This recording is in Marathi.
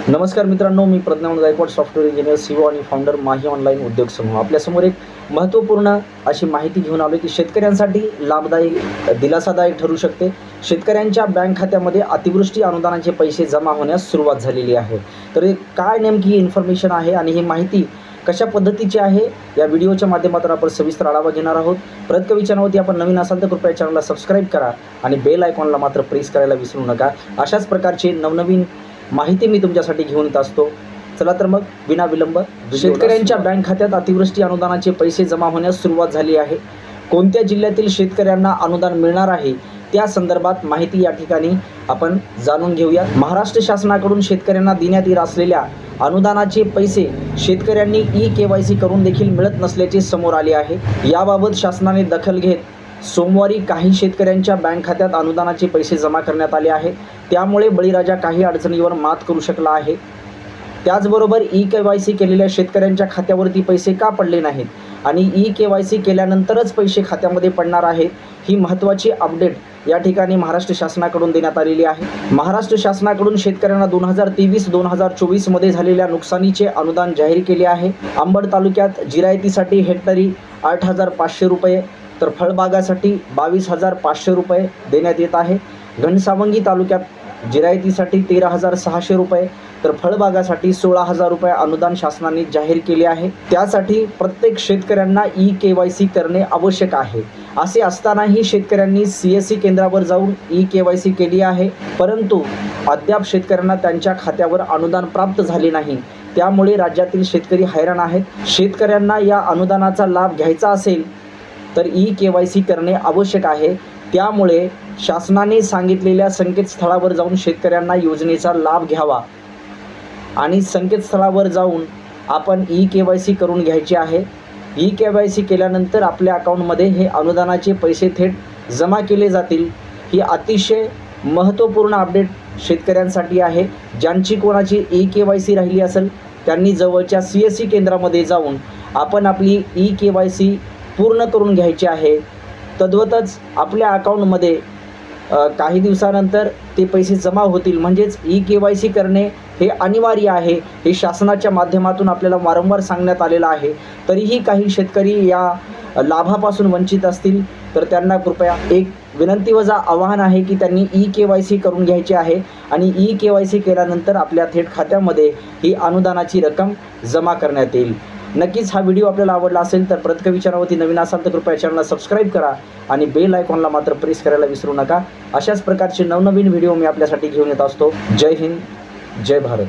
नमस्कार मित्रांनो, मी प्रज्ञावंत गायकवाड, सॉफ्टवेअर इंजिनियर, सीईओ आणि फाउंडर माही ऑनलाईन उद्योग समूह. आपल्यासमोर एक महत्त्वपूर्ण अशी माहिती घेऊन आलो की शेतकऱ्यांसाठी लाभदायी दिलासादायक ठरू शकते. शेतकऱ्यांच्या बँक खात्यामध्ये अतिवृष्टी अनुदानाचे पैसे जमा होण्यास सुरुवात झालेली आहे. तर हे काय नेमकी इन्फॉर्मेशन आहे आणि ही माहिती कशा पद्धतीची आहे, या व्हिडिओच्या माध्यमातून आपण सविस्तर आढावा घेणार आहोत. परत कवी चॅनलवरती आपण नवीन असाल तर कृपया चॅनलला सबस्क्राईब करा आणि बेल आयकॉनला मात्र प्रेस करायला विसरू नका. अशाच प्रकारचे नवनवीन माहिती मी तुमच्यासाठी घेऊन येत असतो. चला तर मग विना विलंब शेतकऱ्यांच्या बँक खात्यात अतिवृष्टी अनुदानाचे पैसे जमा होण्यास सुरुवात झाली आहे. कोणत्या जिल्ह्यातील शेतकऱ्यांना अनुदान मिळणार आहे त्या संदर्भात माहिती या ठिकाणी आपण जाणून घेऊया. महाराष्ट्र शासनाकडून शेतकऱ्यांना देण्यात येत असलेल्या अनुदानाचे पैसे शेतकऱ्यांनी ई-KYC करून देखील मिळत नसल्याचे समोर आले आहे. याबाबत शासनाने दखल घेत सोमवारी काही शेतकऱ्यांच्या बँक खात्यात अनुदानाचे पैसे जमा करण्यात आले आहेत. त्यामुळे बळीराजा काही अडचणीवर मात करू शकला आहे. त्याचबरोबर ई-KYC केलेल्या शेतकऱ्यांच्या खात्यावरती पैसे का पडले नाहीत आणि ई-KYC केल्यानंतरच पैसे खात्यामध्ये पडणार आहेत, ही महत्त्वाची अपडेट या ठिकाणी महाराष्ट्र शासनाकडून देण्यात आलेली आहे. महाराष्ट्र शासनाकडून शेतकऱ्यांना 2023-2024 मध्ये झालेल्या नुकसानीचे अनुदान जाहीर केले आहे. अंबड तालुक्यात जिरायतीसाठी हेक्टरी 8,500 रुपये, तर फळबागासाठी 22,500 रुपये देण्यात येत आहे. घनसावंगी तालुक्यात जिरायतीसाठी 13,600 रुपये, तर फळबागासाठी 16,000 रुपये अनुदान शासनाने जाहीर केले आहे. त्यासाठी प्रत्येक शेतकऱ्यांना ई-KYC करणे आवश्यक आहे. असे असतानाही शेतकऱ्यांनी CSC केंद्रावर जाऊन ई-KYC केली आहे, परंतु अद्याप शेतकऱ्यांना त्यांच्या खात्यावर अनुदान प्राप्त झाले नाही. त्यामुळे राज्यातील शेतकरी हैराण आहेत. शेतकऱ्यांना या अनुदानाचा लाभ घ्यायचा असेल तर ई-KYC करणे आवश्यक आहे. त्यामुळे शासनाने सांगितलेल्या संकेतस्थळावर जाऊन शेतकऱ्यांना योजनेचा लाभ घ्यावा आणि संकेतस्थळावर जाऊन आपण ई-KYC करून घ्यायचे आहे. ई-KYC केल्यानंतर आपल्या अकाउंटमध्ये हे अनुदानाचे पैसे थेट जमा केले जातील. ही अतिशय महत्त्वपूर्ण अपडेट शेतकऱ्यांसाठी आहे. ज्यांची कोणाची ई-KYC राहिली असेल त्यांनी जवळच्या CSC केंद्रामध्ये जाऊन आपण आपली ई-KYC पूर्ण करून घ्यायची आहे. तद्वतच आपल्या अकाउंटमध्ये काही दिवसानंतर ते पैसे जमा होतील. म्हणजेच ई-KYC करणे हे अनिवार्य आहे. हे शासनाच्या माध्यमातून आपल्याला वारंवार सांगण्यात आलेलं आहे. तरीही काही शेतकरी या लाभापासून वंचित असतील तर त्यांना कृपया एक विनंती वजा आवाहन आहे की त्यांनी ई-KYC करून घ्यायचे आहे आणि ई-KYC केल्यानंतर आपल्या थेट खात्यामध्ये ही अनुदानाची रक्कम जमा करण्यात येईल. नक्कीच हा व्हिडिओ आपल्याला आवडला असेल तर प्रत्येक विचारावरती नवीन असाल तर कृपया चॅनलला सबस्क्राईब करा आणि बेल आयकॉनला मात्र प्रेस करायला विसरू नका. अशाच प्रकारचे नवनवीन व्हिडिओ मी आपल्यासाठी घेऊन येत असतो. जय हिंद, जय भारत.